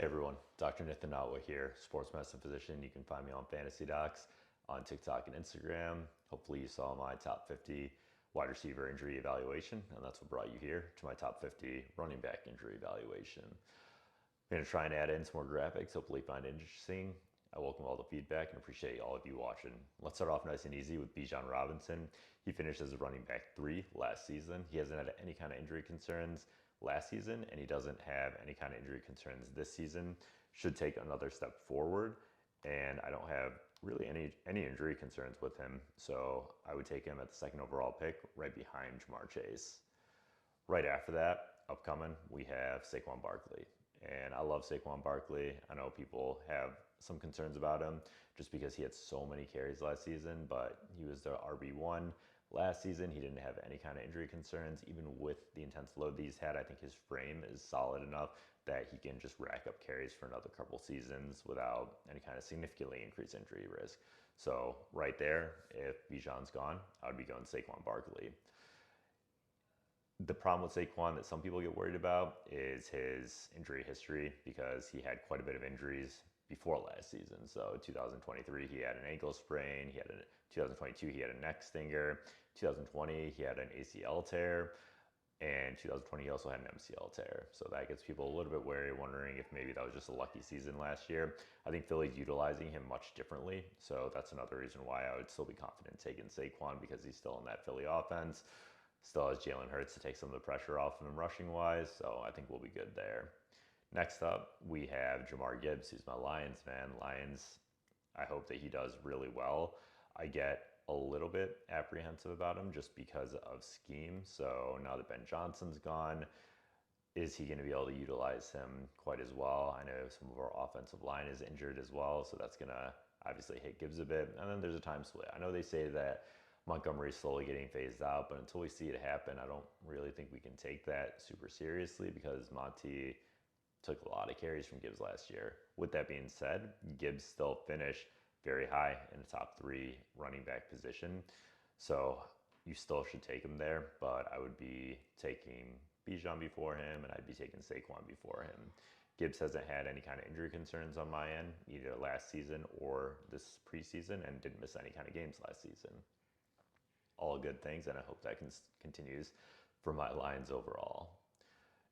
Hey everyone, Dr. Nithin Natwa here, sports medicine physician. You can find me on Fantasy Docs on TikTok and Instagram. Hopefully you saw my top 50 wide receiver injury evaluation, and that's what brought you here to my top 50 running back injury evaluation. I'm going to try and add in some more graphics, hopefully find it interesting. I welcome all the feedback and appreciate all of you watching. Let's start off nice and easy with Bijan Robinson. He finished as a running back 3 last season. He hasn't had any kind of injury concerns last season, and he doesn't have any kind of injury concerns this season. Should take another step forward, and I don't have really any injury concerns with him, so I would take him at the second overall pick right behind Jamar Chase. Right after that, upcoming, we have Saquon Barkley. And I love Saquon Barkley. I know people have some concerns about him just because he had so many carries last season, but he was the RB1 last season. He didn't have any kind of injury concerns. Even with the intense load that he's had, I think his frame is solid enough that he can just rack up carries for another couple seasons without any kind of significantly increased injury risk. So right there, if Bijan's gone, I would be going Saquon Barkley. The problem with Saquon that some people get worried about is his injury history because he had quite a bit of injuries before last season. So 2023, he had an ankle sprain. 2022, he had a neck stinger. 2020, he had an ACL tear. And 2020, he also had an MCL tear. So that gets people a little bit wary, wondering if maybe that was just a lucky season last year. I think Philly's utilizing him much differently. So that's another reason why I would still be confident taking Saquon because he's still in that Philly offense. Still has Jalen Hurts to take some of the pressure off of him rushing wise, so I think we'll be good there. Next up, we have Jahmyr Gibbs, who's my Lions fan. Lions, I hope that he does really well. I get a little bit apprehensive about him just because of scheme. So now that Ben Johnson's gone, is he going to be able to utilize him quite as well? I know some of our offensive line is injured as well, so that's going to obviously hit Gibbs a bit. And then there's a time split. I know they say that Montgomery's slowly getting phased out, but until we see it happen, I don't really think we can take that super seriously because Monty took a lot of carries from Gibbs last year. With that being said, Gibbs still finished very high in the top 3 running back position. So you still should take him there, but I would be taking Bijan before him, and I'd be taking Saquon before him. Gibbs hasn't had any kind of injury concerns on my end, either last season or this preseason, and didn't miss any kind of games last season. All good things, and I hope that continues for my Lions overall.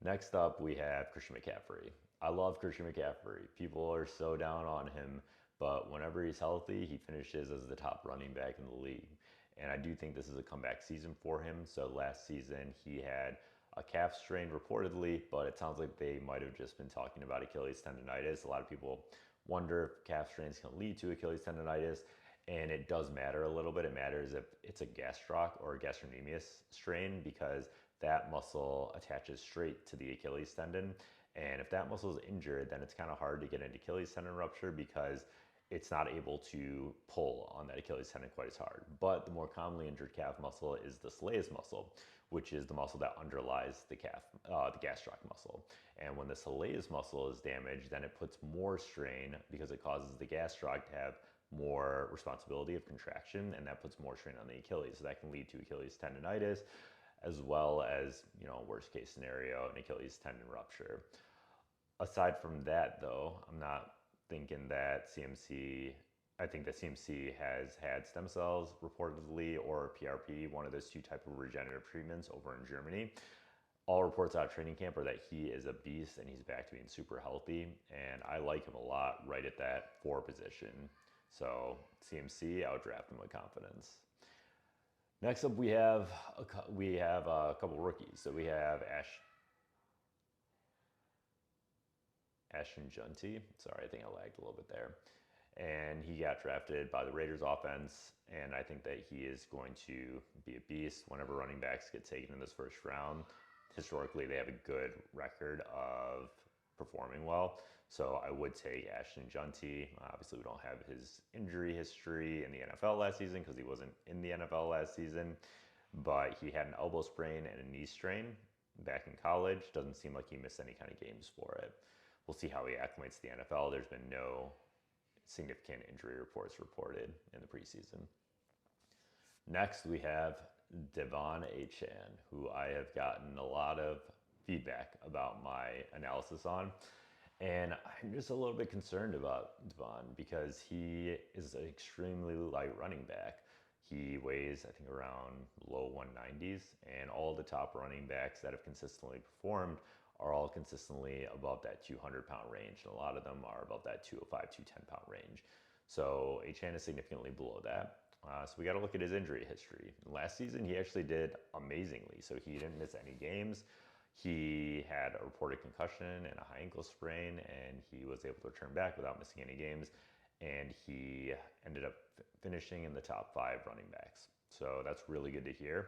Next up, we have Christian McCaffrey. I love Christian McCaffrey. People are so down on him, but whenever he's healthy, he finishes as the top running back in the league. And I do think this is a comeback season for him. So last season, he had a calf strain reportedly, but it sounds like they might have just been talking about Achilles tendonitis. A lot of people wonder if calf strains can lead to Achilles tendonitis. And it does matter a little bit. It matters if it's a gastroc or a gastrocnemius strain because that muscle attaches straight to the Achilles tendon. And if that muscle is injured, then it's kind of hard to get an Achilles tendon rupture because it's not able to pull on that Achilles tendon quite as hard. But the more commonly injured calf muscle is the soleus muscle, which is the muscle that underlies the gastroc muscle. And when the soleus muscle is damaged, then it puts more strain because it causes the gastroc to have more responsibility of contraction, and that puts more strain on the Achilles. So that can lead to Achilles tendonitis, as well as, worst case scenario, an Achilles tendon rupture. Aside from that, though, I'm not thinking that I think that CMC has had stem cells reportedly or PRP, one of those 2 type of regenerative treatments over in Germany. All reports out of training camp are that he is a beast and he's back to being super healthy, and I like him a lot right at that 4 position. So CMC, I would draft him with confidence. Next up, we have a couple rookies. So we have Ashton Junty. Sorry, I think I lagged a little bit there. And he got drafted by the Raiders offense, and I think that he is going to be a beast whenever running backs get taken in this first round. Historically, they have a good record of performing well. So I would take Ashton Junty. Obviously, we don't have his injury history in the NFL last season because he wasn't in the NFL last season, but he had an elbow sprain and a knee strain back in college. Doesn't seem like he missed any kind of games for it. We'll see how he acclimates to the NFL. There's been no significant injury reports reported in the preseason. Next, we have Devon Achane, who I have gotten a lot of feedback about my analysis on. And I'm just a little bit concerned about Devon because he is an extremely light running back. He weighs, I think, around low 190s, and all the top running backs that have consistently performed are all consistently above that 200-pound range, and a lot of them are above that 205, 210-pound range. So Achan is significantly below that. So we got to look at his injury history. Last season, he actually did amazingly. So he didn't miss any games. He had a reported concussion and a high ankle sprain, and he was able to return back without missing any games. And he ended up finishing in the top 5 running backs. So that's really good to hear.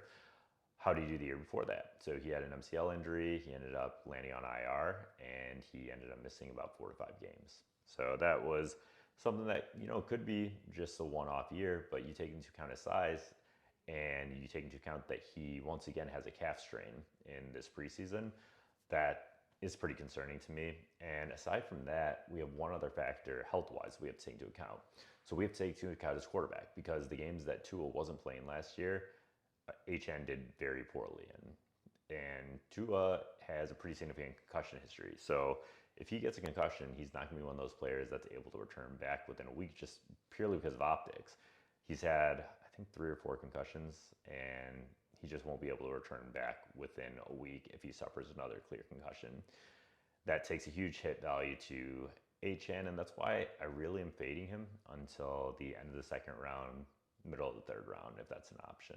How did he do the year before that? So he had an MCL injury. He ended up landing on IR, and he ended up missing about 4 to 5 games. So that was something that could be just a one-off year, but you take into account his size, and you take into account that he once again has a calf strain in this preseason. That is pretty concerning to me. And aside from that, we have one other factor health-wise we have to take into account. So we have to take into account his quarterback, because the games that Tua wasn't playing last year, HN did very poorly in. And Tua has a pretty significant concussion history. So if he gets a concussion, he's not going to be one of those players that's able to return back within a week just purely because of optics. He's had, I think, 3 or 4 concussions, and he just won't be able to return back within a week if he suffers another clear concussion. That takes a huge hit value to HN, and that's why I really am fading him until the end of the second round, middle of the third round, if that's an option.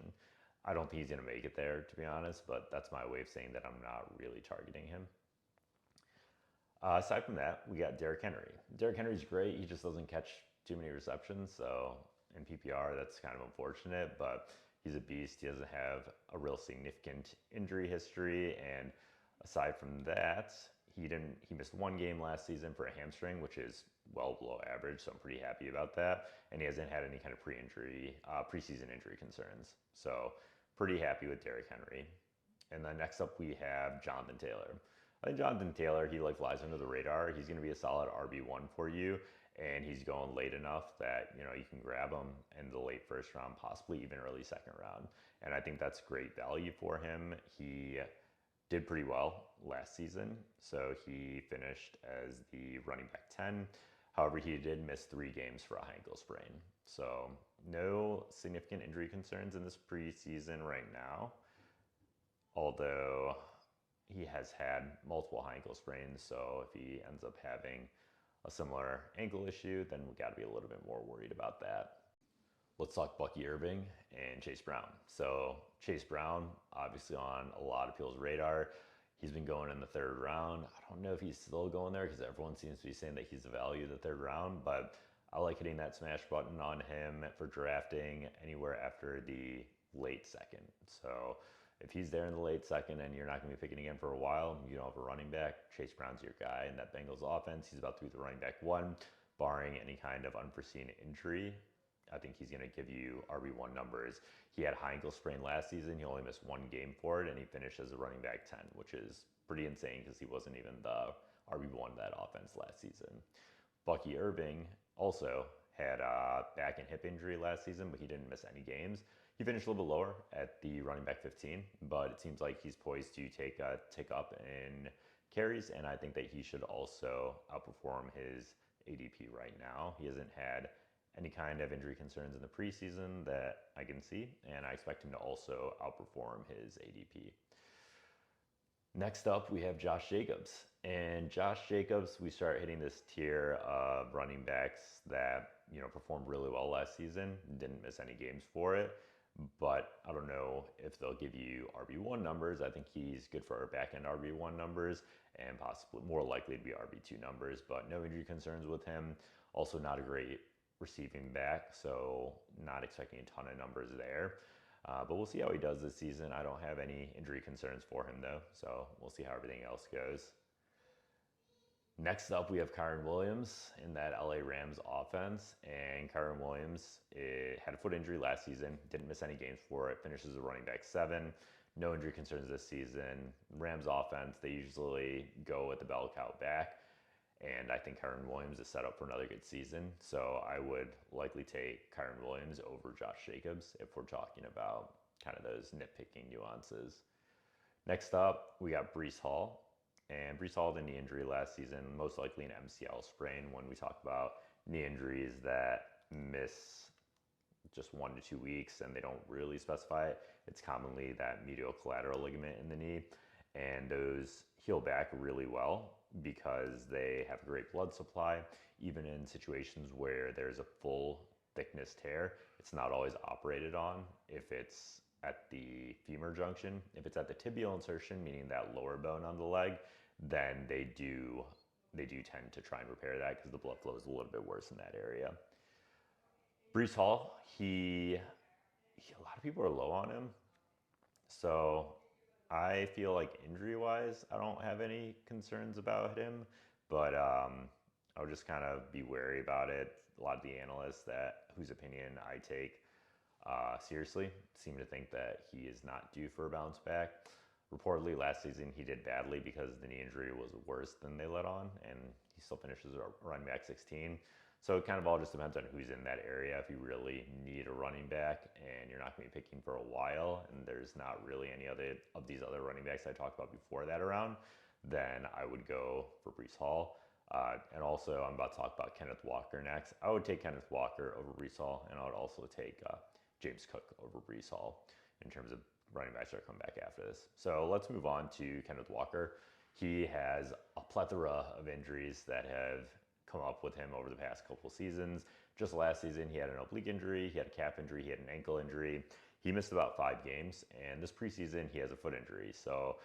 I don't think he's going to make it there, to be honest, but that's my way of saying that I'm not really targeting him. Aside from that, we got Derrick Henry. Derrick Henry's great. He just doesn't catch too many receptions, so in PPR, that's kind of unfortunate, but he's a beast. He doesn't have a real significant injury history, and aside from that, he missed 1 game last season for a hamstring, which is well below average, so I'm pretty happy about that. And he hasn't had any kind of preseason injury concerns. So pretty happy with Derrick Henry. And then next up we have Jonathan Taylor. I think Jonathan Taylor, he flies under the radar. He's going to be a solid RB1 for you, and he's going late enough that you can grab him in the late first round, possibly even early second round. And I think that's great value for him. He did pretty well last season, so he finished as the running back 10. However, he did miss 3 games for a high ankle sprain. So no significant injury concerns in this preseason right now, although he has had multiple high ankle sprains. So if he ends up having a similar ankle issue, then we got to be a little bit more worried about that. Let's talk Bucky Irving and Chase Brown. So Chase Brown, obviously on a lot of people's radar. He's been going in the 3rd round. I don't know if he's still going there because everyone seems to be saying that he's the value of the 3rd round, but I like hitting that smash button on him for drafting anywhere after the late 2nd. So if he's there in the late 2nd and you're not going to be picking again for a while, you don't have a running back, Chase Brown's your guy in that Bengals offense. He's about to be the running back 1, barring any kind of unforeseen injury. I think he's going to give you RB1 numbers. He had a high ankle sprain last season. He only missed 1 game for it, and he finished as a running back 10, which is pretty insane because he wasn't even the RB1 of that offense last season. Bucky Irving also had a back and hip injury last season, but he didn't miss any games. He finished a little bit lower at the running back 15, but it seems like he's poised to take a tick up in carries, and I think that he should also outperform his ADP right now. He hasn't had any kind of injury concerns in the preseason that I can see, and I expect him to also outperform his ADP. Next up, we have Josh Jacobs. And Josh Jacobs, we start hitting this tier of running backs that performed really well last season, didn't miss any games for it, but I don't know if they'll give you RB1 numbers. I think he's good for our back-end RB1 numbers and possibly more likely to be RB2 numbers, but no injury concerns with him. Also not a great receiving back, so not expecting a ton of numbers there. But we'll see how he does this season. I don't have any injury concerns for him, though, so we'll see how everything else goes. Next up, we have Kyren Williams in that LA Rams offense, and Kyren Williams had a foot injury last season, didn't miss any games for it, finishes a running back 7. No injury concerns this season. Rams offense, they usually go with the bell cow back, and I think Kyren Williams is set up for another good season. So I would likely take Kyren Williams over Josh Jacobs if we're talking about kind of those nitpicking nuances. Next up, we got Breece Hall. And Brees Hall had a knee injury last season, most likely an MCL sprain. When we talk about knee injuries that miss just 1 to 2 weeks and they don't really specify it, it's commonly that medial collateral ligament in the knee. And those heal back really well because they have a great blood supply. Even in situations where there's a full thickness tear, it's not always operated on if it's at the femur junction. If it's at the tibial insertion, meaning that lower bone on the leg, then they do tend to try and repair that because the blood flow is a little bit worse in that area. Brees Hall, a lot of people are low on him. So I feel like injury-wise, I don't have any concerns about him, but I would just kind of be wary about it. A lot of the analysts whose opinion I take seriously seem to think that he is not due for a bounce back. Reportedly, last season he did badly because the knee injury was worse than they let on, and he still finishes running back 16. So it kind of all just depends on who's in that area. If you really need a running back and you're not going to be picking for a while, and there's not really any other of these other running backs I talked about before that around, then I would go for Brees Hall. And also, I'm about to talk about Kenneth Walker next. I would take Kenneth Walker over Brees Hall, and I would also take James Cook over Brees Hall in terms of running backs that are coming back after this. So let's move on to Kenneth Walker. He has a plethora of injuries that have come up with him over the past couple seasons. Just last season, he had an oblique injury, he had a calf injury, he had an ankle injury. He missed about 5 games, and this preseason, he has a foot injury. So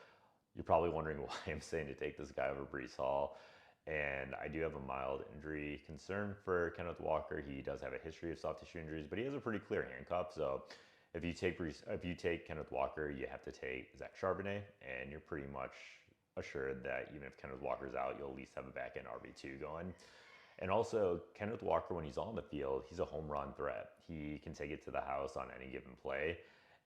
you're probably wondering why I'm saying to take this guy over Brees Hall. And I do have a mild injury concern for Kenneth Walker. He does have a history of soft tissue injuries, but he has a pretty clear handcuff. So if you take Kenneth Walker, you have to take Zach Charbonnet, and you're pretty much assured that even if Kenneth Walker's out, you'll at least have a back-end RB2 going. And also, Kenneth Walker, when he's on the field, he's a home run threat. He can take it to the house on any given play.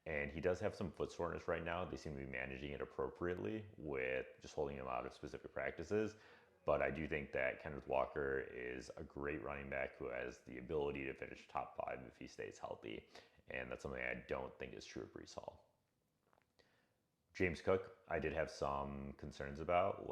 And he does have some foot soreness right now. They seem to be managing it appropriately with just holding him out of specific practices. But I do think that Kenneth Walker is a great running back who has the ability to finish top 5 if he stays healthy. And that's something I don't think is true of Brees Hall. James Cook, I did have some concerns about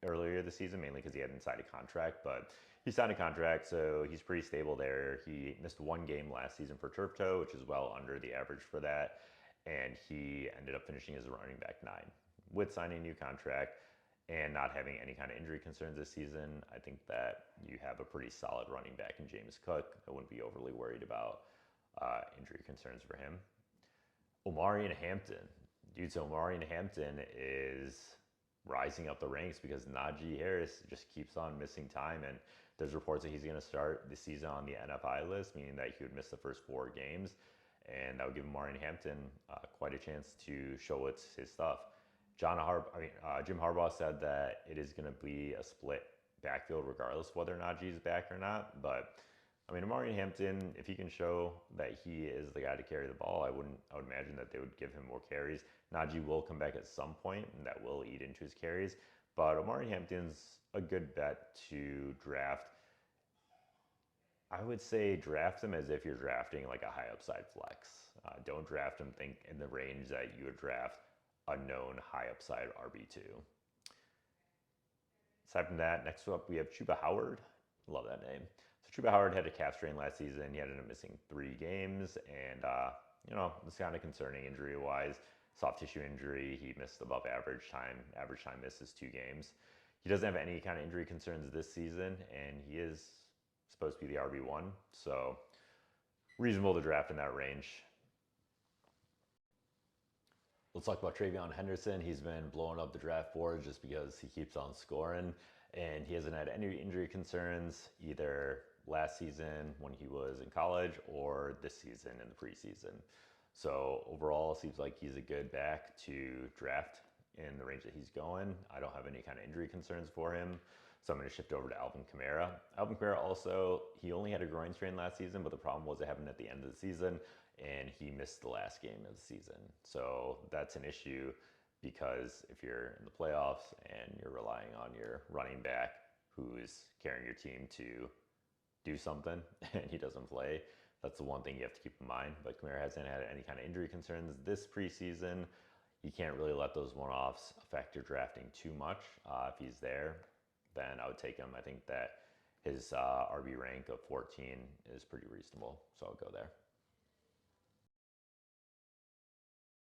earlier this season, mainly because he hadn't signed a contract, but he signed a contract, so he's pretty stable there. He missed 1 game last season for turf toe, which is well under the average for that, and he ended up finishing as a running back 9. With signing a new contract and not having any kind of injury concerns this season, I think that you have a pretty solid running back in James Cook. I wouldn't be overly worried about injury concerns for him. Omarion Hampton. Dude, so Omarion Hampton is rising up the ranks because Najee Harris just keeps on missing time, and there's reports that he's going to start the season on the NFI list, meaning that he would miss the first 4 games, and that would give Omarion Hampton quite a chance to show what's his stuff. Jim Harbaugh said that it is going to be a split backfield regardless of whether Najee's back or not, but I mean, Omarion Hampton, if he can show that he is the guy to carry the ball, I would imagine that they would give him more carries. Najee will come back at some point, and that will eat into his carries. But Omarion Hampton's a good bet to draft. I would say draft him as if you're drafting like a high upside flex. Don't draft him in the range that you would draft a known high upside RB2. Aside from that, next up we have Chuba Howard. Love that name. So Chuba Howard had a calf strain last season. He ended up missing 3 games, and it's kind of concerning injury-wise. Soft tissue injury. He missed above average time. Average time misses 2 games. He doesn't have any kind of injury concerns this season, and he is supposed to be the RB1, so reasonable to draft in that range. Let's talk about Travion Henderson. He's been blowing up the draft board just because he keeps on scoring, and he hasn't had any injury concerns either last season when he was in college or this season in the preseason. So overall, it seems like he's a good back to draft in the range that he's going. I don't have any kind of injury concerns for him, so I'm going to shift over to Alvin Kamara. Alvin Kamara also, he only had a groin strain last season, but the problem was it happened at the end of the season, and he missed the last game of the season. So that's an issue because if you're in the playoffs and you're relying on your running back who's carrying your team to do something and he doesn't play, that's the one thing you have to keep in mind. But Kamara hasn't had any kind of injury concerns this preseason. you can't really let those one-offs affect your drafting too much. If he's there, then I would take him. I think that his RB rank of 14 is pretty reasonable, so I'll go there.